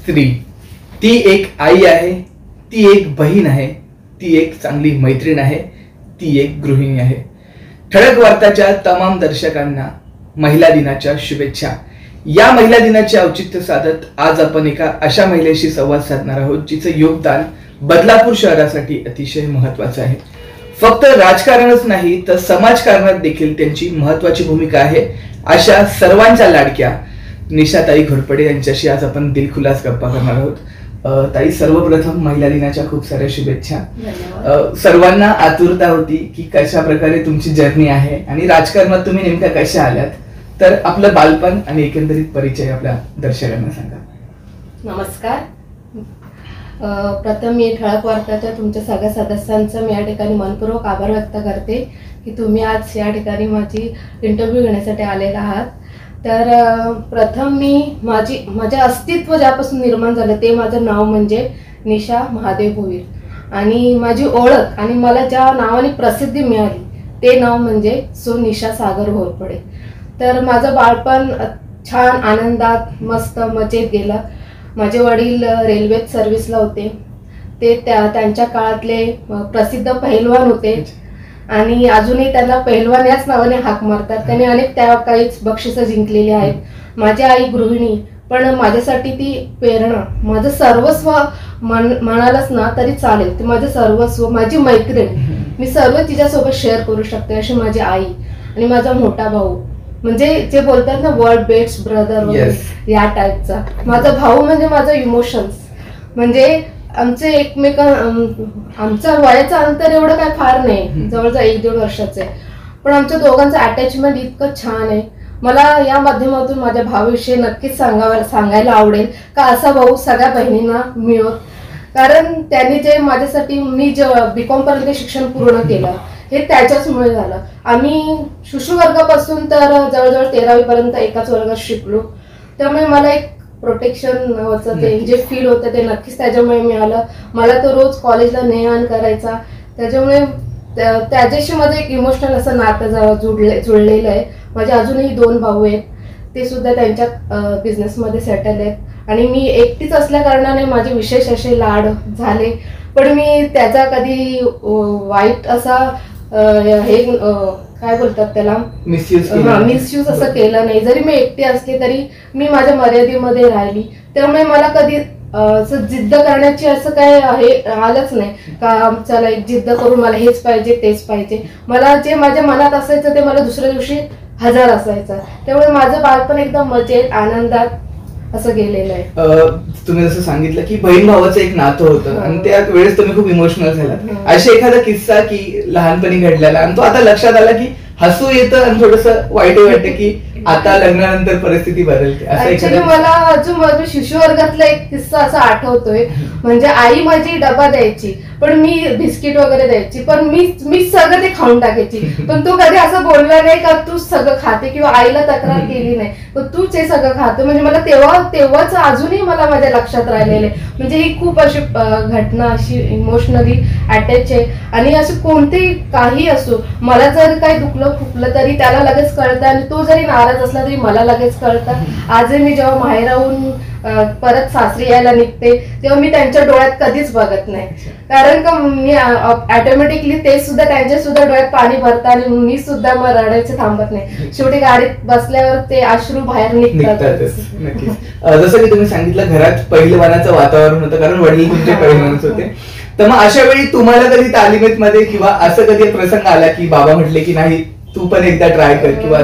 स्त्री, ती एक आई आहे, ती एक बहीण आहे, ती एक चांगली मैत्रीण आहे, ती एक गृहिणी आहे. ठळक वार्ताच्या तमाम दर्शकांना महिला दिनाच्या शुभेच्छा. या महिला दिनाचे औचित्य साधत आज आपण एका अशा महिलेशी संवाद साधणार आहोत जिचं योगदान बदलापूर शहरासाठी अतिशय महत्वाचं आहे. फक्त राजकारणच नाही तर समाजकारणात देखील त्यांची महत्वाची भूमिका आहे. अशा सर्वांच्या लाडक्या निशाताई घोरपडे यांच्याशी आज आपण दिलखुलास गप्पा करणार आहोत. ताई, सर्वप्रथम महिला दिनाच्या खूप साऱ्या शुभेच्छा. सर्वांना आतुरता होती की कशा प्रकारे तुमची जर्नी आहे आणि राजकारणात तुम्ही नेमक्या कशा आल्यात, तर आपलं बालपण आणि एकंदरीत परिचय आपल्या दर्शकांना सांगा. नमस्कार. प्रथम मी ठळक वार्ताच्या तुमच्या सगळ्या सदस्यांचं मी या ठिकाणी मनपूर्वक आभार व्यक्त करते की तुम्ही आज या ठिकाणी माझी इंटरव्ह्यू घेण्यासाठी आलेला आहात. तर प्रथम मी माझे अस्तित्व ज्यापासून निर्माण झालं ते माझं नाव म्हणजे निशा महादेव भोईर आणि माझी ओळख आणि मला ज्या नावाने प्रसिद्धी मिळाली ते नाव म्हणजे निशा सागर घोरपडे. तर माझं बालपण छान आनंदात मस्त मजेत गेलं. माझे वडील रेल्वेत सर्व्हिसला होते. ते त्यांच्या काळातले प्रसिद्ध पहिलवान होते आणि अजूनही त्यांना पहिलवान याच नावाने हाक मारतात. त्यांनी अनेक त्या काहीच बक्षिसं जिंकलेली आहेत. माझी आई गृहिणी, पण माझ्यासाठी ती प्रेरणा, माझं सर्वस्व म्हणालच ना तरी चालेल. ते माझं सर्वस्व, माझी मैत्रीण, मी सर्व तिच्यासोबत शेअर करू शकते अशी माझी आई आणि माझा मोठा भाऊ, म्हणजे जे बोलतात ना वर्ल्ड बेस्ट ब्रदर या टाईपचा. माझा भाऊ म्हणजे माझं इमोशन्स. म्हणजे आमचे आमचं वयाचं अंतर एवढं काय फार नाही, जवळजवळ 1-1.5 वर्षाचं आहे, पण आमच्या दोघांचं अटॅचमेंट इतकं छान आहे. मला या माध्यमातून माझ्या भावाविषयी नक्कीच सांगायला आवडेल का असा भाऊ सगळ्या बहिणींना मिळत. कारण त्यांनी जे माझ्यासाठी, मी जे BCom पर्यंत शिक्षण पूर्ण केलं हे त्याच्याचमुळे झालं. आम्ही शिशु वर्गापासून तर जवळजवळ 13वी पर्यंत एकाच वर्गात शिकलो. त्यामुळे मला एक प्रोटेक्शन नावाचं ते जे फील होतं ते नक्कीच त्याच्यामुळे मिळालं. मला तो रोज कॉलेजला ने आण करायचा. त्याच्यामुळे त्याच्याशी माझं एक इमोशनल असं नातं जुळलेलं आहे. माझे अजूनही 2 भाऊ आहेत, ते सुद्धा त्यांच्या बिझनेसमध्ये सेटल आहेत आणि मी एकटीच असल्या कारणाने माझे विशेष असे लाड झाले. पण मी त्याचा कधी वाईट असा हे काय बोलतात त्याला मिसयूज असं केलं नाही. जरी मी एकटी असली तरी मी माझ्या मर्यादेमध्ये राहिली. त्यामुळे मला कधी जिद्द करण्याची असं काय हे आलंच नाही का चला एक जिद्द करून मला हेच पाहिजे तेच पाहिजे. मला जे माझ्या मनात असायचं ते मला दुसऱ्या दिवशी हजर असायचं. त्यामुळे माझं बालपण एकदम मजेत आनंदात असं गेलेलं आहे. तुम्ही जसं सांगितलं की बहीण भावाचं एक नातं होतं आणि त्या वेळेस तुम्ही खूप इमोशनल झालात. अशी एखादा किस्सा की लहानपणी घडलेला आणि तो आता लक्षात आला की हसू येतं आणि थोडस वाईट वाटतं की आता लग्नानंतर परिस्थिती बदलते असं? मला अजून माझ्या शिशु वर्गातला एक किस्सा असा आठवतोय. म्हणजे आई माझी डबा द्यायची पण मी बिस्किट वगैरे द्यायची, पण मी सगळं ते खाऊन टाकायची. पण तो कधी असं बोलला नाही का तू सगळं खाते किंवा आईला तक्रार केली नाही पण तूच हे सगळं खातो. म्हणजे मला तेव्हाच अजूनही मला माझ्या लक्षात राहिलेले. म्हणजे ही खूप अशी घटना अशी इमोशनली अटॅच आहे. आणि असं कोणतेही काही असो, मला जर काही दुखलं खुपलं तरी त्याला लगेच कळतं आणि तो जरी नाराज असला तरी मला लगेच कळतं. आजही मी जेव्हा माहेराहून परत सासरी यायला निघते तेव्हा मी त्यांच्या डोळ्यात कधीच बघत नाही. कारण का मी ऑटोमॅटिकली ते सुद्धा त्यांच्या सुद्धा डोळ्यात पाणी भरतं आणि मी सुद्धा मग रडायचं थांबत नाही. शेवटी गाडीत बसल्यावर ते अश्रू बाहेर निघतात. जसं की तुम्ही सांगितलं घरात पहिलवानाचं वातावरण होतं कारण वडील तुमचे पहिलवानच होते. तर मग अशा वेळी तुम्हाला कधी तालिमीत मध्ये किंवा असं कधी प्रसंग आला की बाबा म्हटले की नाही तू पण एकदा ट्राय कर किंवा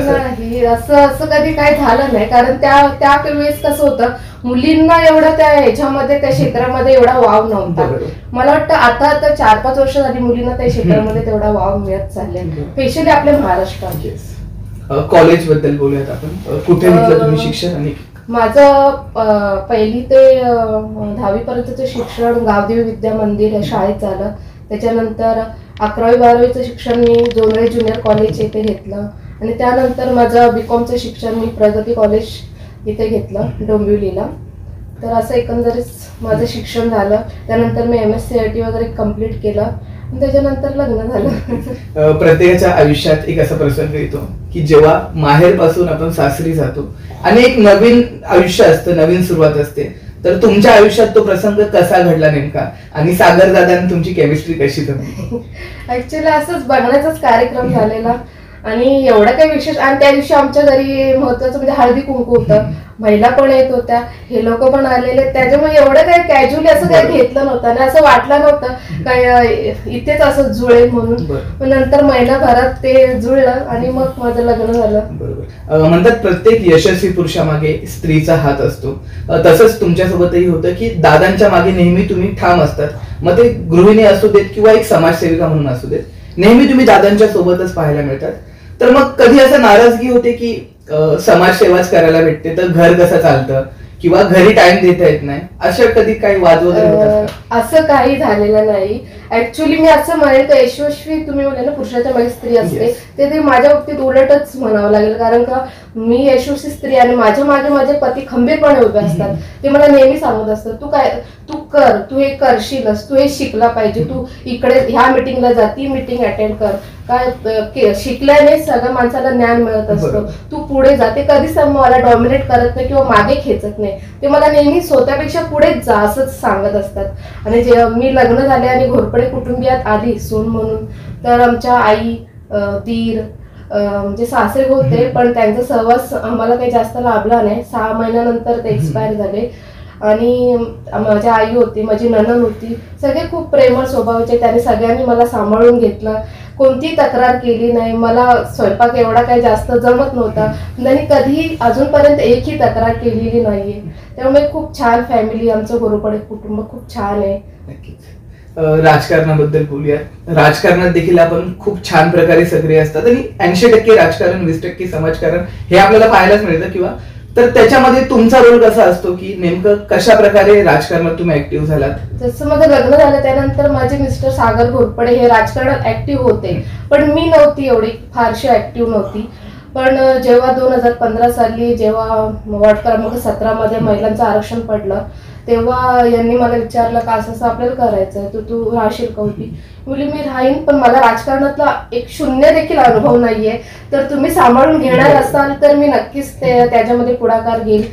असं कधी काही झालं नाही. कारण त्या वेळेस कसं होतं, मुलींना एवढं त्या ह्याच्यामध्ये त्या क्षेत्रामध्ये एवढा वाव नव्हता. मला वाटतं आता 4-5 वर्ष झाली मुलींना त्या क्षेत्रामध्ये तेवढा वाव मिळत चाललाय, स्पेशली आपल्या महाराष्ट्रात. कॉलेज बद्दल बोलूयात आपण. कुठे घेतलं तुम्ही शिक्षण? आणि माझं 1ली ते 10वी पर्यंतचं शिक्षण गावदेवी विद्या मंदिर या शाळेत झालं. त्याच्यानंतर 11वी-12वीचं शिक्षण मी जोंधळे ज्युनियर कॉलेज येथे घेतलं आणि त्यानंतर माझं BComचं शिक्षण मी प्रगती कॉलेज इथे घेतलं डोंबिवलीला. तर असं एकंदरीत माझं शिक्षण झालं. त्यानंतर मी MSc वगैरे कम्प्लीट केलं आणि त्याच्यानंतर लग्न झालं. प्रत्येकाच्या आयुष्यात एक असा प्रसंग येतो की जेव्हा माहेर पासून आपण सासरी जातो आणि एक नवीन आयुष्य असतं, नवीन सुरुवात असते. तर तुमच्या आयुष्यात तो प्रसंग कसा घडला नेमका आणि सागर दादांनी तुमची केमिस्ट्री कशी जमली? ऍक्च्युली असंच बघण्याचाच कार्यक्रम झालेला आणि एवढं काही विशेष. आणि त्या दिवशी आमच्या घरी महत्वाचं म्हणजे हळदी कुंकू होतं, महिला पण येत होत्या, हे लोक पण आलेले, त्याच्यामुळे एवढं काही कॅज्युअली असं काही घेतलं नव्हतं आणि असं वाटलं नव्हतं काय इथेच असं जुळेल म्हणून. पण नंतर महिनाभरात ते जुळलं आणि मग माझं लग्न झालं. बरोबर. म्हणतात प्रत्येक यशस्वी पुरुषामागे स्त्रीचा हात असतो, तसंच तुमच्यासोबतही होतं की दादांच्या मागे नेहमी तुम्ही ठाम असतात. मग ते गृहिणी असू देत किंवा एक समाजसेविका म्हणून असू देत, नेहमी तुम्ही दादांच्या सोबतच पाहायला मिळतात. तर मग कधी असं नाराजगी होते की समाजसेवाच करायला भेटते तर घर कसं चालतं किंवा घरी टाइम देता येत नाही, अशा कधी काही वाद वगैरे होतात का? असं काही झालेलं नाही. ऍक्च्युली मी असं म्हणेल तर यशस्वी तुम्ही म्हणले ना पुरुषाच्या मागे स्त्री असते, ते माझ्या बाबतीत उलटच म्हणावं लागेल. कारण का मी यशस्वी स्त्री आणि माझ्या मागे माझे पती खंबीरपणे उभे असतात. ते मला नेहमी सांगत असतात तू कर, तू हे करशीलच, तू हे शिकला पाहिजे, तू इकडे ह्या मिटिंगला जा, ती मिटिंग अटेंड कर, काय शिकल्याने सगळ्या माणसाला ज्ञान मिळत असतं, तू पुढे जा. ते कधीच मला डॉमिनेट करत नाही किंवा मागे खेचत नाही, ते मला नेहमी स्वतःपेक्षा पुढेच जा असंच सांगत असतात. आणि जेव्हा मी लग्न झाले आणि घोरपडे कुटुंबियात आली सून म्हणून, तर आमच्या आई दीर म्हणजे सासरे होते पण त्यांचा सहवास आम्हाला काही जास्त लाभला नाही. 6 महिन्यानंतर ते एक्सपायर झाले. आणि माझी आई होती, माझी नणंद होती, सगळे खूप प्रेमळ स्वभावाचे. त्यांनी सगळ्यांनी मला सांभाळून घेतलं, कोणती तक्रार केली नाही. मला स्वयंपाक एवढा काही जास्त जमत नव्हता, त्यांनी कधीही अजूनपर्यंत एकही तक्रार केलेली नाहीये. त्यामुळे खूप छान फॅमिली, आमचं घोरपडे कुटुंब खूप छान आहे. राजकारणाबद्दल बोलूयात. राजकारणात देखील आपण खूप छान प्रकारे सक्रिय असतात आणि 80% राजकारण 20% समाजकारण हे आपल्याला पाहायलाच मिळतं किंवा तर त्याच्यामध्ये तुमचा रोल कसा असतो की नेमकं कशा प्रकारे राजकारणात तुम्ही ऍक्टिव्ह झालात? जसं माझं लग्न झालं त्यानंतर माझे मिस्टर सागर घोरपडे हे राजकारणात ऍक्टिव्ह होते, पण मी नव्हती, एवढी फारशी ऍक्टिव्ह नव्हती. पण जेव्हा 2015 साली जेव्हा वॉर्ड क्रमांक 17 मध्ये महिलांचं आरक्षण पडलं, तेव्हा यांनी मला विचारलं का असं आपल्याला करायचंय, तू राहशील का होती? मुली मी राहीन, पण मला राजकारणातला एक शून्य देखील अनुभव नाहीये, तर तुम्ही सांभाळून घेणार असाल तर मी नक्कीच त्याच्यामध्ये पुढाकार घेईल.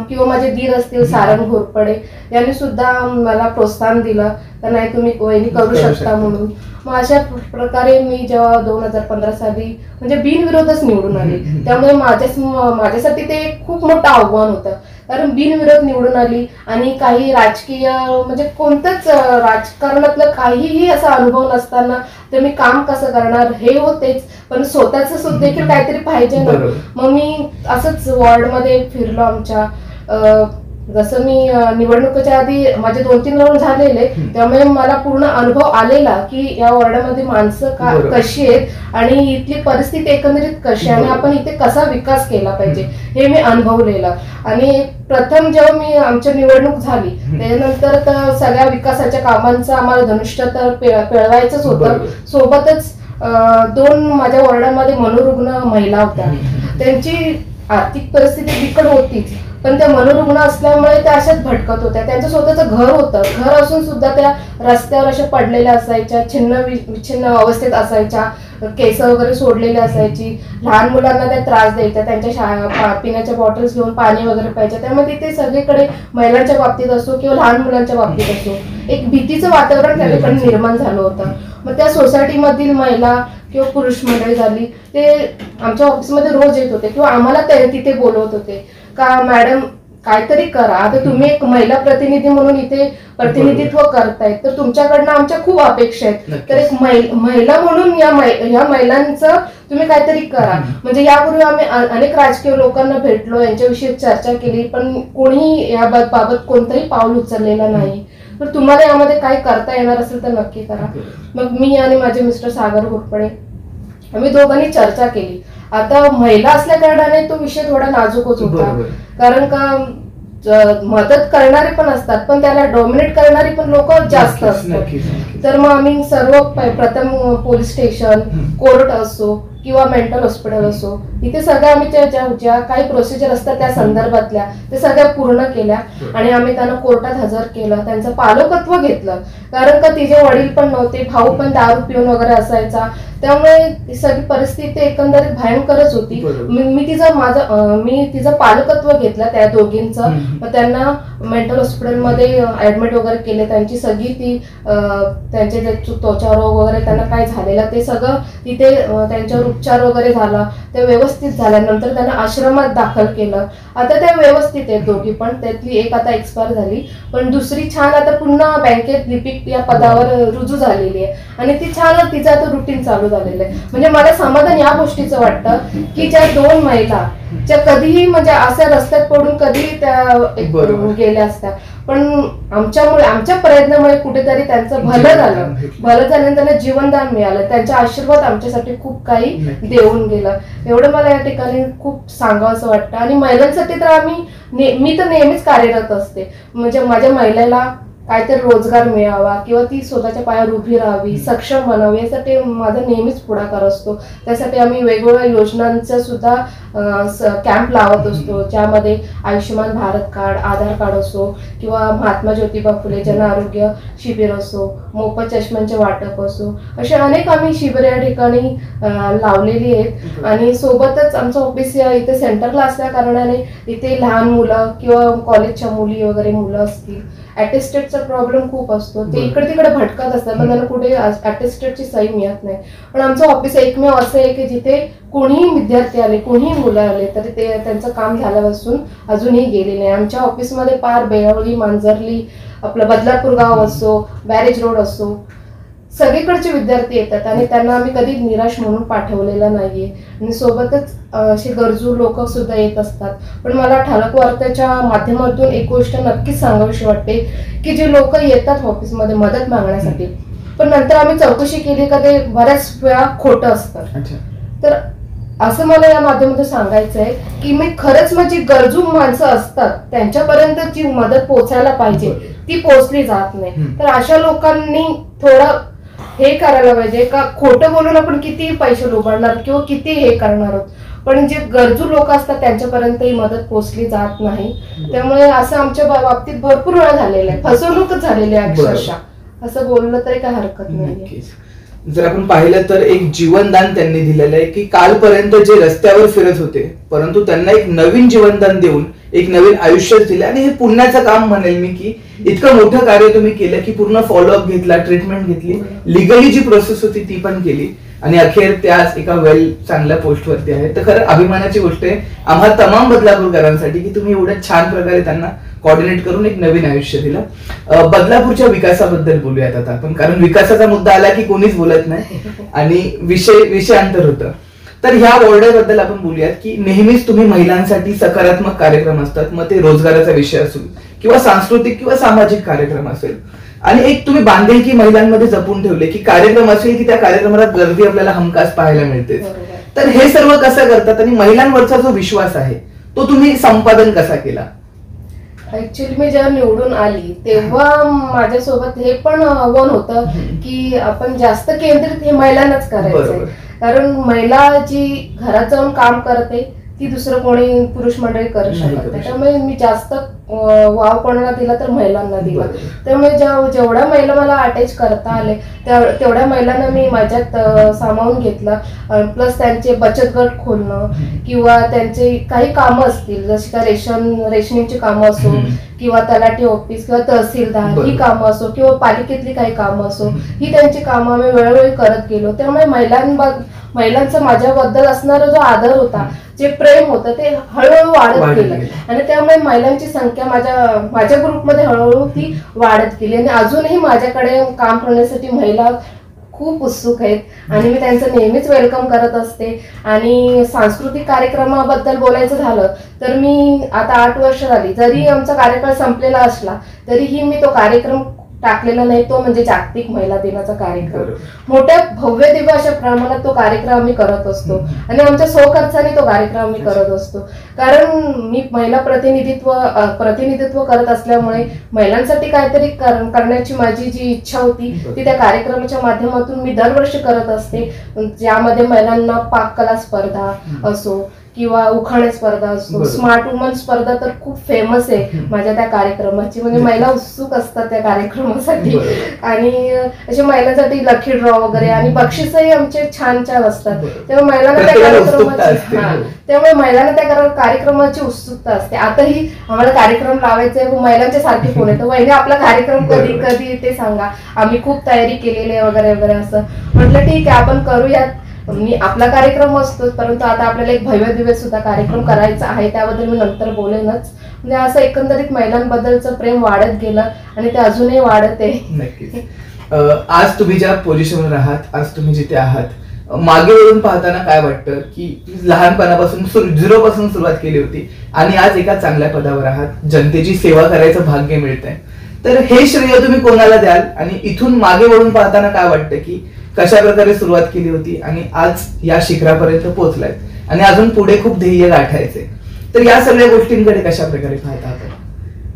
किंवा माझे दीर असतील सारंग घोरपडे, यांनी सुद्धा मला प्रोत्साहन दिलं तर नाही तुम्ही वहिनी करू शकता म्हणून. मग अशा प्रकारे मी जेव्हा 2015 साली म्हणजे बिनविरोधच निवडून आले, त्यामुळे माझ्यासाठी ते खूप मोठं आव्हान होतं. कारण बिनविरोध निवडून आली आणि काही राजकीय म्हणजे कोणतंच राजकारणातलं काहीही असा अनुभव नसताना ते मी काम कसं करणार हे होतेच, पण स्वतःच देखील काहीतरी पाहिजे ना. मग मी असंच वॉर्डमध्ये फिरलो आमच्या. जसं मी निवडणुकीच्या आधी माझे 2-3 राऊंड झालेले, त्यामुळे मला पूर्ण अनुभव आलेला की या वॉर्डामध्ये माणसं कशी आहेत आणि इथली परिस्थिती एकंदरीत कशी आहे आणि आपण इथे कसा विकास केला पाहिजे हे मी अनुभवलेलं. आणि प्रथम जेव्हा मी आमची निवडणूक झाली त्यानंतर तर सगळ्या विकासाच्या कामांचं आम्हाला धनुष्य तर पेळवायचंच होतं. सोबतच 2 माझ्या वॉर्डामध्ये मनोरुग्ण महिला होत्या, त्यांची आर्थिक परिस्थिती बिकट होतीच, पण त्या मनोरुग्ण असल्यामुळे त्या अशाच भटकत होत्या. त्यांचं स्वतःचं घर होतं, घर असून सुद्धा त्या रस्त्यावर अशा पडलेल्या असायच्या, विच्छिन्न अवस्थेत असायच्या, केस वगैरे सोडलेली असायची. लहान मुलांना त्या त्रास द्यायच्या, त्यांच्या पिण्याच्या बॉटल्स घेऊन पाणी वगैरे प्यायच्या. त्यामुळे तिथे सगळीकडे महिलांच्या बाबतीत असो किंवा लहान मुलांच्या बाबतीत असो एक भीतीचं वातावरण त्या ठिकाणी निर्माण झालं होतं. मग त्या सोसायटीमधील महिला किंवा पुरुष मंडळी झाली ते आमच्या ऑफिसमध्ये रोज येत होते किंवा आम्हाला तिथे बोलवत होते का मॅडम काहीतरी करा, आता तुम्ही एक महिला प्रतिनिधी म्हणून इथे प्रतिनिधित्व करतायत तर तुमच्याकडनं आमच्या खूप अपेक्षा आहेत, तर एक महिला म्हणून या महिलांचं तुम्ही काहीतरी करा. म्हणजे यापूर्वी आम्ही अनेक राजकीय लोकांना भेटलो, यांच्याविषयी चर्चा केली, पण कोणीही या बाबत कोणतंही पाऊल उचललेलं नाही. तर तुम्हाला यामध्ये काही करता येणार असेल तर नक्की करा. मग मी आणि माझे मिस्टर सागर घोरपडे आम्ही दोघांनी चर्चा केली. आता महिला असल्या कारणाने तो विषय थोडा नाजूकच होता, कारण का मदत करणारे पण असतात पण त्याला डॉमिनेट करणारी पण लोक जास्त असतात. तर मग आम्ही प्रथम पोलीस स्टेशन, कोर्ट असो किंवा मेंटल हॉस्पिटल असो, इथे सगळ्या आम्ही ज्या काही प्रोसिजर असतात त्या संदर्भातल्या ते सगळ्या पूर्ण केल्या आणि आम्ही त्यांना कोर्टात हजर केलं, त्यांचं पालकत्व घेतलं. कारण का तिचे वडील पण नव्हते, भाऊ पण दारू पिऊन वगैरे असायचा, त्यामुळे सगळी परिस्थिती एकंदरीत भयंकरच होती. मी तिचं पालकत्व घेतलं त्या दोघींचं. मग त्यांना मेंटल हॉस्पिटलमध्ये ऍडमिट वगैरे केले. त्यांची सगळी ती त्यांचे जे त्वचा रोग वगैरे त्यांना काय झालेला ते सगळं तिथे त्यांच्यावर उपचार वगैरे झाला, ते व्यवस्थित झाल्यानंतर त्यांना आश्रमात दाखल केलं. आता त्या व्यवस्थित आहेत दोघी पण, त्यातली एक आता एक्सपायर झाली, पण दुसरी छान आता पुन्हा बँकेत लिपिक या पदावर रुजू झालेली आहे आणि ती छान तिचं आता रुटीन चालू झालेलं आहे. म्हणजे मला समाधान या गोष्टीचं वाटतं की ज्या 2 महिला ज्या कधीही म्हणजे अशा रस्त्यात पडून कधीही त्या गेल्या असत्या, पण आमच्या प्रयत्नामुळे कुठेतरी त्यांचं भलं झालं, त्यांना जीवनदान मिळालं, त्यांचा आशीर्वाद आमच्यासाठी खूप काही देऊन गेलं. एवढं मला या ठिकाणी खूप सांगावं असं वाटतं. आणि महिलांसाठी तर मी तर नेहमीच कार्यरत असते. म्हणजे माझ्या महिलेला काहीतरी रोजगार मिळावा किंवा ती स्वतःच्या पायावर उभी राहावी, सक्षम बनावी, यासाठी माझा नेहमीच पुढाकार असतो. त्यासाठी आम्ही वेगवेगळ्या योजनांचा सुद्धा कॅम्प लावत असतो, ज्यामध्ये आयुष्यमान भारत कार्ड, आधार कार्ड असो किंवा महात्मा ज्योतिबा फुले जन आरोग्य शिबिर असो, मोफत चष्म्यांचे वाटप असो, असे अनेक आम्ही शिबिर या ठिकाणी लावलेली आहेत. आणि सोबतच आमचं ऑफिस इथे सेंटरला असल्या कारणाने इथे लहान मुलं किंवा कॉलेजच्या मुली वगैरे मुलं असतील, अटेस्टेडचा प्रॉब्लेम खूप असतो, ते इकडे तिकडे भटकत असतात, पण त्यांना कुठे अटेस्टेडची सही मिळत नाही. पण आमचं ऑफिस एकमेव असं आहे की जिथे कोणीही विद्यार्थी आले, कोणीही मुलं आले तरी ते त्यांचं काम झाल्यापासून अजूनही गेले नाही. आमच्या ऑफिसमध्ये पार बेळवली, मांजरली, आपलं बदलापूर गाव असो, बॅरेज रोड असो, सगळीकडचे विद्यार्थी येतात आणि त्यांना आम्ही कधी निराश म्हणून पाठवलेलं नाहीये. आणि सोबतच असे गरजू लोक सुद्धा येत असतात. पण मला ठळक वार्ताच्या माध्यमातून एक गोष्ट नक्कीच सांगावीशी वाटते की जे लोक येतात ऑफिसमध्ये मदत मागण्यासाठी, पण नंतर आम्ही चौकशी केली का ते बऱ्याच वेळा खोटं असतं. तर असं मला या माध्यमातून सांगायचं आहे की मी खरंच म्हणजे गरजू माणसं असतात त्यांच्यापर्यंत जी मदत पोहोचायला पाहिजे ती पोहोचली जात नाही. तर अशा लोकांनी थोडं हे करायला पाहिजे का खोटं बोलून आपण किती पैसे लुबाडणार किंवा किती हे करणार आहोत, पण जे गरजू लोक असतात त्यांच्यापर्यंत ही मदत पोहोचली जात नाही. त्यामुळे असं आमच्या बाबतीत भरपूर वेळा झालेलं आहे, फसवणूकच झालेली आहे अक्षरशः, असं बोललं तरी काही हरकत नाही. जर आपण पाहिलं तर एक जीवनदान त्यांनी दिलेलं आहे की कालपर्यंत जे रस्त्यावर फिरत होते परंतु त्यांना एक नवीन जीवनदान देऊन एक नवीन आयुष्य दिलं. आणि हे पुण्याचं काम म्हणेल मी की इतकं मोठं कार्य तुम्ही केलं की पूर्ण फॉलोअप घेतला, ट्रीटमेंट घेतली, लिगली जी प्रोसेस होती ती पण केली आणि अखेर त्या एका चांगल्या पोस्टवरती आहे. तर खरं अभिमानाची गोष्ट आहे आम्हा तमाम बदलापूरकरांसाठी की तुम्ही एवढ्या छान प्रकारे त्यांना कोऑर्डिनेट करून एक नवीन आयुष्य दिलं. बदलापूरच्या विकासाबद्दल बोलूयात आता आपण, कारण विकासाचा मुद्दा आला की कोणीच बोलत नाही आणि विषयांतर होतं. तर ह्या वॉर्डाबद्दल आपण बोलूयात की नेहमीच तुम्ही महिलांसाठी सकारात्मक कार्यक्रम असतात, मग ते रोजगाराचा विषय असेल किंवा सांस्कृतिक किंवा सामाजिक कार्यक्रम असेल, आणि एक तुम्ही बांधिलकी महिलांमध्ये जपून ठेवले की कार्यक्रम असेल की त्या कार्यक्रमाला गर्दी आपल्याला हमखास पाहायला मिळते. तर हे सर्व कसं करतात आणि महिलांवरचा जो विश्वास आहे तो तुम्ही संपादन कसा केला? ऍक्च्युअली मी जेव्हा निवडून आली तेव्हा माझ्यासोबत हे पण आव्हान होतं की आपण जास्त केंद्रित हे महिलांनाच करायचंय, कारण महिला जी घरात जाऊन काम करते ती दुसरं कोणी पुरुष मंडळी करू शकत नाही. त्यामुळे मी जास्त वाव कोणाला दिला तर महिलांना दिला. त्यामुळे जेवढ्या महिला मला अटॅच करता आले तेवढ्या महिलांना मी माझ्यात सामावून घेतलं. प्लस त्यांचे बचत गट खोलणं किंवा त्यांचे काही कामं असतील जशी का रेशनिंगची कामं असो किंवा तलाठी ऑफिस किंवा तहसीलदार ही कामं असो किंवा पालिकेतली काही कामं असो, ही त्यांची कामं आम्ही वेळोवेळी करत गेलो. त्यामुळे महिलांचा माझ्याबद्दल असणारा जो आदर होता, जे प्रेम होतं ते हळूहळू वाढत गेलं आणि त्यामुळे महिलांची संख्या माझ्या ग्रुपमध्ये हळूहळू ती वाढत गेली आणि अजूनही माझ्याकडे काम करण्यासाठी महिला खूप उत्सुक आहेत आणि मी त्यांचं नेहमीच वेलकम करत असते. आणि सांस्कृतिक कार्यक्रमाबद्दल बोलायचं झालं तर मी आता 8 वर्ष झाली, जरी आमचा कार्यकाळ संपलेला असला तरीही मी तो कार्यक्रम टाकलेला नाही तो म्हणजे जागतिक महिला दिनाचा कार्यक्रम. बरोबर. मोठ्या भव्य दिव्य अशा प्रमाणात तो कार्यक्रम आम्ही करत असतो आणि आमच्या स्वखर्चाने तो कार्यक्रम आम्ही करत असतो. कारण मी महिला प्रतिनिधित्व करत असल्यामुळे महिलांसाठी काहीतरी करण्याची माझी जी इच्छा होती ती त्या कार्यक्रमाच्या माध्यमातून मी दरवर्षी करत असते. ज्यामध्ये महिलांना पाककला स्पर्धा असो किंवा उखाणे स्पर्धा असो, स्मार्ट वुमन स्पर्धा तर खूप फेमस आहे माझ्या त्या कार्यक्रमाची. म्हणजे महिला उत्सुक असतात त्या कार्यक्रमासाठी आणि अशा महिलांसाठी लकी ड्रॉ वगैरे आणि बक्षीसही आमचे छान छान असतात. त्यामुळे महिलांना त्या कार्यक्रमाची उत्सुकता असते. आताही आम्हाला कार्यक्रम लावायचे महिलांच्या सारखे फोन येतो, वहिनी आपला कार्यक्रम कधी कधी ते सांगा, आम्ही खूप तयारी केलेली आहे वगैरे वगैरे. असं म्हटलं ठीक आहे आपण करूयात. मी आपला कार्यक्रम असतोच परंतु आता आपल्याला एक भव्य दिव्य सुद्धा कार्यक्रम करायचा आहे, त्याबद्दल मी नंतर बोलेनच. म्हणजे असं एकंदरीत महिलांबद्दलचं प्रेम वाढत गेलं आणि ते अजूनही वाढत आहे. नक्कीच. आज तुम्ही ज्या पोझिशनवर आहात, आज तुम्ही जिथे आहात, मागे वळून पाहताना काय वाटतं की लहानपणापासून 0 पासून सुरुवात केली होती आणि आज एका चांगल्या पदावर आहात, जनतेची सेवा करायचं भाग्य मिळतंय, तर हे श्रेय तुम्ही कोणाला द्याल आणि इथून मागे वळून पाहताना काय वाटतं की कशा प्रकारे सुरुवात केली होती आणि आज या शिखरापर्यंत पोहोचलायत आणि अजून पुढे खूप ध्येय गाठायचे, तर या सगळ्या गोष्टींकडे कशा प्रकारे पाहता आपण?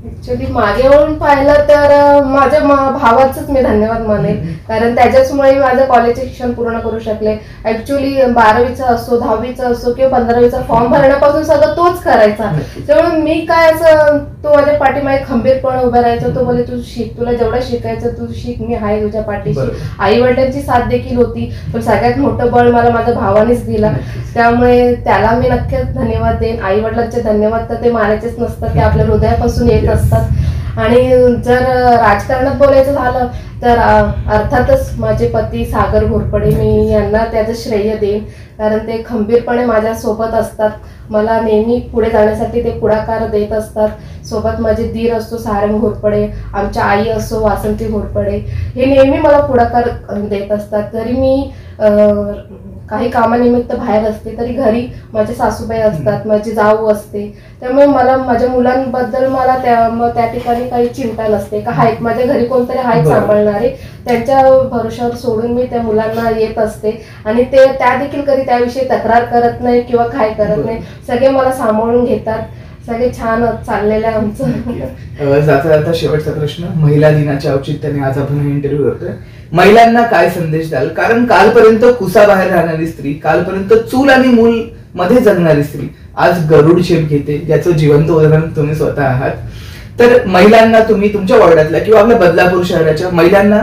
ऍक्च्युली मागे वळून पाहिलं तर माझ्या भावाचंच मी धन्यवाद मानेल, कारण त्याच्याचमुळे मी माझं कॉलेजचे शिक्षण पूर्ण करू शकले. ऍक्च्युली 12वीचा असो 10वीचा असो किंवा 15वीचा फॉर्म भरण्यापासून सगळं तोच करायचा. त्यामुळे मी काय असं तो माझ्या पाठीमागे खंबीरपणे उभा राहायचा. तो बोले तू शिक, तुला जेवढं शिकायचं तू शिक, मी आहे तुझ्या पाठीशी. आई वडिलांची साथ देखील होती पण सगळ्यात मोठं बळ मला माझ्या भावानेच दिला, त्यामुळे त्याला मी नक्कीच धन्यवाद देईन. आई वडिलांचे धन्यवाद तर ते मानायचेच नसतात, ते आपल्या हृदयापासून येत असतात. आणि जर राजकारणात बोलायचं झालं तर अर्थातच माझे पती सागर घोरपडे, मी यांना त्याचं श्रेय देईन, कारण ते खंबीरपणे माझ्या सोबत असतात. मला नेहमी पुढे जाण्यासाठी ते पुढाकार देत असतात. सोबत माझे दीर असतो सारंग घोरपडे, आमच्या आई असो वासंती घोरपडे, हे नेहमी मला पुढाकार देत असतात. जरी मी काही कामानिमित्त बाहेर असते तरी घरी माझे सासूबाई असतात, माझी जाऊ असते, त्यामुळे मला माझ्या मुलांबद्दल मला त्या ठिकाणी काही चिंता नसते का आहेत माझ्या घरी कोणतरी आहेत सांभाळणारे, त्यांच्या भरोशावर सोडून मी त्या मुलांना येत असते आणि ते त्या देखील कधी त्याविषयी तक्रार करत नाही किंवा काय करत नाही. सगळे मला सांभाळून घेतात, सगळे छान चाललेलं आहे आमचं. जाता जाता शेवटचा प्रश्न, महिला दिनाच्या औचित्याने आज आपण हा इंटरव्ह्यू करतोय, महिलांना काय संदेश द्याल? कारण कालपर्यंत कुसाबाहेर राहणारी स्त्री, कालपर्यंत चूल आणि मूल मध्ये जगणारी स्त्री आज गरुड शेप घेते, याचं जिवंत उदाहरण तुम्ही स्वतः आहात. तर महिलांना तुम्ही तुमच्या वॉर्डातल्या किंवा आपल्या बदलापूर शहराच्या महिलांना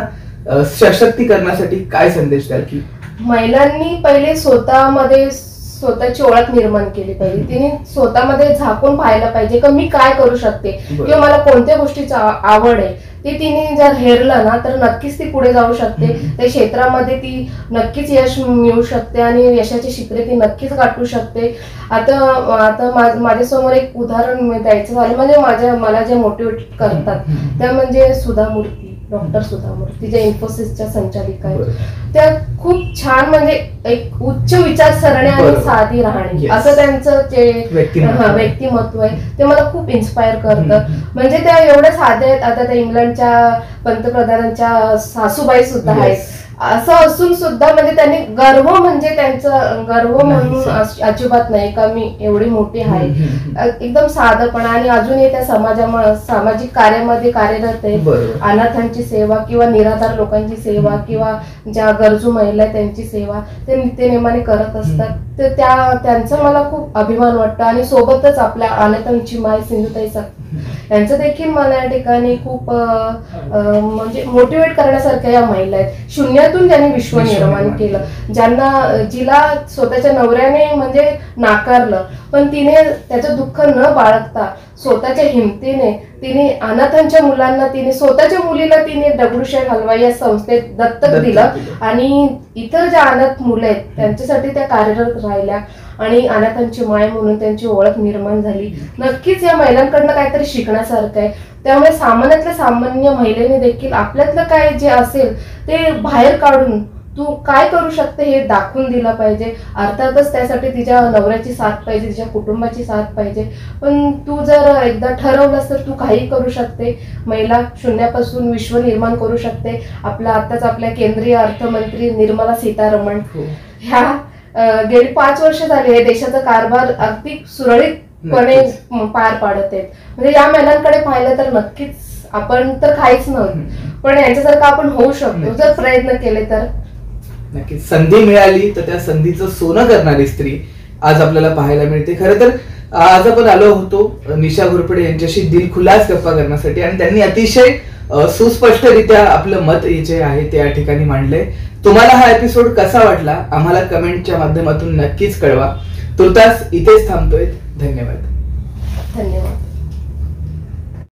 सशक्तीकरणासाठी काय संदेश द्याल? की महिलांनी पहिले स्वतःची ओळख निर्माण केली पाहिजे. तिने स्वतःमध्ये झाकून पाहायला पाहिजे की मी काय करू शकते किंवा मला कोणत्या गोष्टीची आवड आहे. ती तिने जर हेरलं ना तर नक्कीच ती पुढे जाऊ शकते. त्या क्षेत्रामध्ये ती नक्कीच यश मिळवू शकते आणि यशाची शिखरे ती नक्कीच गाठू शकते. आता माझ्यासमोर एक उदाहरण द्यायचं झालं म्हणजे मला जे मोटिवेट करतात त्या म्हणजे सुधा मूर्ती, डॉक्टर सुधा मूर्ती, ज्या इन्फोसिसच्या संचालिका आहेत. त्या खूप छान म्हणजे एक उच्च विचारसरणी आणि साधी राहणी असं त्यांचं जे व्यक्तिमत्व आहे ते मला खूप इन्स्पायर करतं. म्हणजे त्या एवढ्या साध्या आहेत. आता त्या इंग्लंडच्या पंतप्रधानांच्या सासूबाई सुद्धा आहेत. असं असून सुद्धा म्हणजे त्यांनी त्यांचं गर्व म्हणून अजिबात नाही का मी एवढी मोठी आहे, एकदम साधपणा आणि अजूनही त्या सामाजिक कार्यामध्ये कार्यरत आहे. अनाथांची सेवा किंवा निराधार लोकांची सेवा किंवा ज्या गरजू महिला आहेत त्यांची सेवा ते नित्यनेमाने करत असतात. तर त्यांचा मला खूप अभिमान वाटतो आणि सोबतच आपल्या अनाथांची माय सिंधुताई यांचं देखील मला या ठिकाणी खूप म्हणजे मोटिवेट करण्यासारख्या या महिला आहेत. शून्यातून ज्यांनी विश्व निर्माण केलं, जिला स्वतःच्या नवऱ्याने म्हणजे नाकारलं पण तिने त्याचं दुःख न बाळगता स्वतःच्या हिमतीने तिने अनाथांच्या मुलांना, तिने स्वतःच्या मुलीला तिने दगडूशेठ हलवाई या संस्थेत दत्तक दिलं आणि इतर ज्या अनाथ मुलं आहेत त्यांच्यासाठी त्या कार्यरत राहिल्या आणि अनाथांची माय म्हणून त्यांची ओळख निर्माण झाली. नक्कीच या महिलांकडनं काहीतरी शिकण्यासारखं आहे. त्यामुळे सामान्यातल्या सामान्य महिलेने देखील आपल्यातलं काय जे असेल ते बाहेर काढून तू काय करू शकते हे दाखवून दिलं पाहिजे. अर्थातच त्यासाठी तिच्या नवऱ्याची साथ पाहिजे, तिच्या कुटुंबाची साथ पाहिजे. पण तू जर एकदा ठरवलंस तर तू काही करू शकते. महिला शून्यापासून विश्व निर्माण करू शकते. आताच आपल्या केंद्रीय अर्थमंत्री निर्मला सीतारमण ह्या गेली 5 वर्ष झाले हे देशाचा कारभार अगदी सुरळीतपणे पार पाडत आहेत. म्हणजे या महिलांकडे पाहिलं तर नक्कीच आपण तर काहीच नव्हतं, पण यांच्यासारखं आपण होऊ शकतो जर प्रयत्न केले तर. नक्कीच संधी मिळाली तर त्या संधीचं सोनं करणारी स्त्री आज आपल्याला पाहायला मिळते. खरं तर आज आपण आलो होतो निशा घोरपडे यांच्याशी दिलखुलास गप्पा करण्यासाठी आणि त्यांनी अतिशय सुस्पष्टरित्या आपलं मत जे आहे ते या ठिकाणी मांडलंय. तुम्हाला हा एपिसोड कसा वाटला आम्हाला कमेंटच्या माध्यमातून नक्कीच कळवा. तुर्तास इथेच थांबतोय. धन्यवाद. धन्यवाद.